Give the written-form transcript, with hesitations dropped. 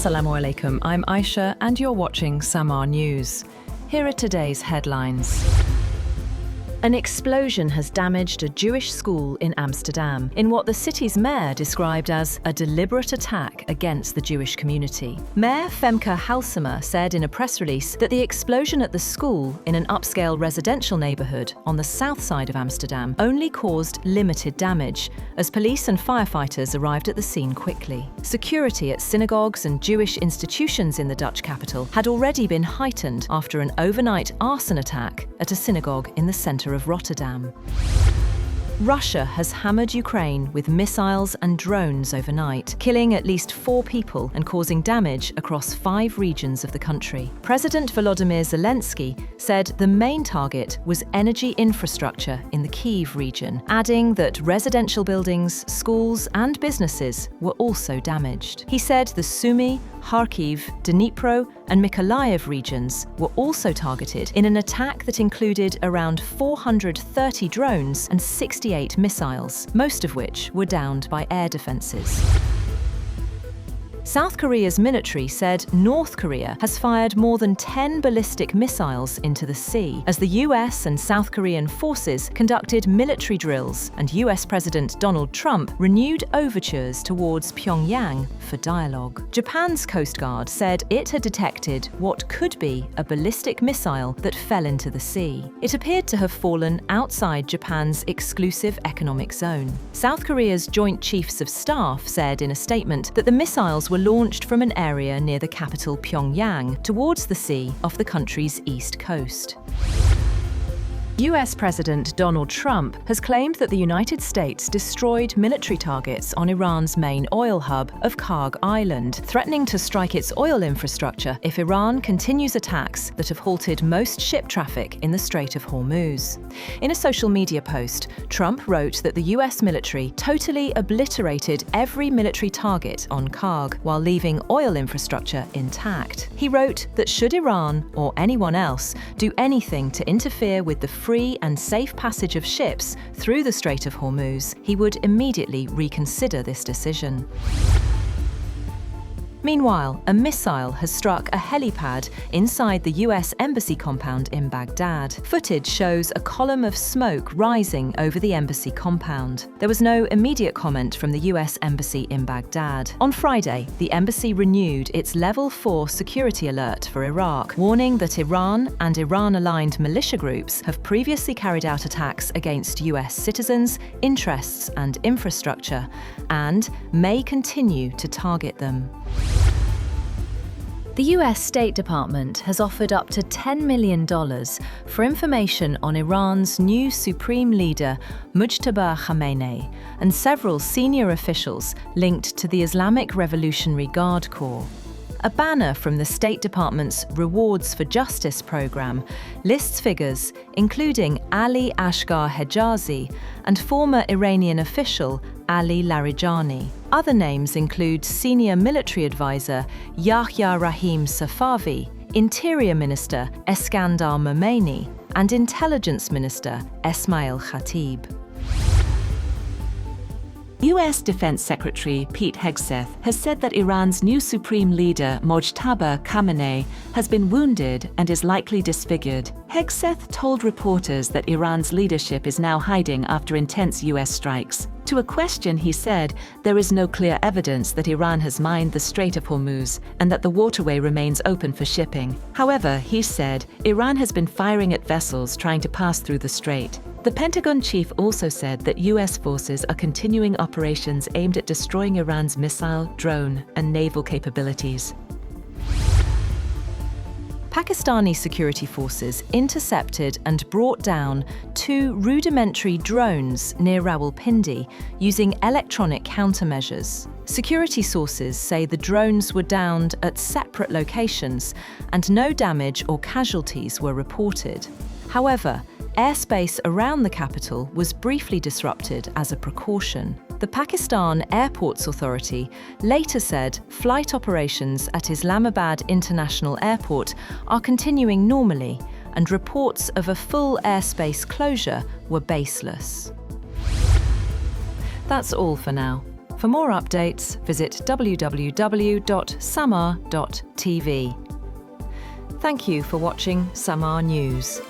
Assalamu alaikum, I'm Aisha and you're watching Samaa News. Here are today's headlines. An explosion has damaged a Jewish school in Amsterdam in what the city's mayor described as a deliberate attack against the Jewish community. Mayor Femke Halsema said in a press release that the explosion at the school in an upscale residential neighbourhood on the south side of Amsterdam only caused limited damage, as police and firefighters arrived at the scene quickly. Security at synagogues and Jewish institutions in the Dutch capital had already been heightened after an overnight arson attack at a synagogue in the centre of Rotterdam. Russia has hammered Ukraine with missiles and drones overnight, killing at least 4 people and causing damage across 5 regions of the country. President Volodymyr Zelenskiy said the main target was energy infrastructure in the Kyiv region, adding that residential buildings, schools and businesses were also damaged. He said the Sumy, Kharkiv, Dnipro and Mykolaiv regions were also targeted in an attack that included around 430 drones and 68 missiles, most of which were downed by air defences. South Korea's military said North Korea has fired more than 10 ballistic missiles into the sea as the US and South Korean forces conducted military drills and US President Donald Trump renewed overtures towards Pyongyang for dialogue. Japan's Coast Guard said it had detected what could be a ballistic missile that fell into the sea. It appeared to have fallen outside Japan's exclusive economic zone. South Korea's Joint Chiefs of Staff said in a statement that the missiles were launched from an area near the capital Pyongyang towards the sea off the country's east coast. US President Donald Trump has claimed that the United States destroyed military targets on Iran's main oil hub of Kharkiv Island, threatening to strike its oil infrastructure if Iran continues attacks that have halted most ship traffic in the Strait of Hormuz. In a social media post, Trump wrote that the US military totally obliterated every military target on Kharkiv while leaving oil infrastructure intact. He wrote that should Iran or anyone else do anything to interfere with the free and safe passage of ships through the Strait of Hormuz, he would immediately reconsider this decision. Meanwhile, a missile has struck a helipad inside the US Embassy compound in Baghdad. Footage shows a column of smoke rising over the embassy compound. There was no immediate comment from the US Embassy in Baghdad. On Friday, the embassy renewed its Level 4 security alert for Iraq, warning that Iran and Iran-aligned militia groups have previously carried out attacks against US citizens, interests and infrastructure, and may continue to target them. The US State Department has offered up to $10 million for information on Iran's new supreme leader, Mujtaba Khamenei, and several senior officials linked to the Islamic Revolutionary Guard Corps. A banner from the State Department's Rewards for Justice program lists figures including Ali Ashgar Hejazi and former Iranian official Ali Larijani. Other names include Senior Military Advisor Yahya Rahim Safavi, Interior Minister Eskandar Momeni, and Intelligence Minister Esmail Khatib. US Defense Secretary Pete Hegseth has said that Iran's new supreme leader, Mojtaba Khamenei, has been wounded and is likely disfigured. Hegseth told reporters that Iran's leadership is now hiding after intense US strikes. To a question, he said there is no clear evidence that Iran has mined the Strait of Hormuz and that the waterway remains open for shipping. However, he said Iran has been firing at vessels trying to pass through the strait. The Pentagon chief also said that US forces are continuing operations aimed at destroying Iran's missile, drone, and naval capabilities. Pakistani security forces intercepted and brought down 2 rudimentary drones near Rawalpindi using electronic countermeasures. Security sources say the drones were downed at separate locations and no damage or casualties were reported. However, airspace around the capital was briefly disrupted as a precaution. The Pakistan Airports Authority later said flight operations at Islamabad International Airport are continuing normally, and reports of a full airspace closure were baseless. That's all for now. For more updates, visit www.samaa.tv. Thank you for watching Samaa News.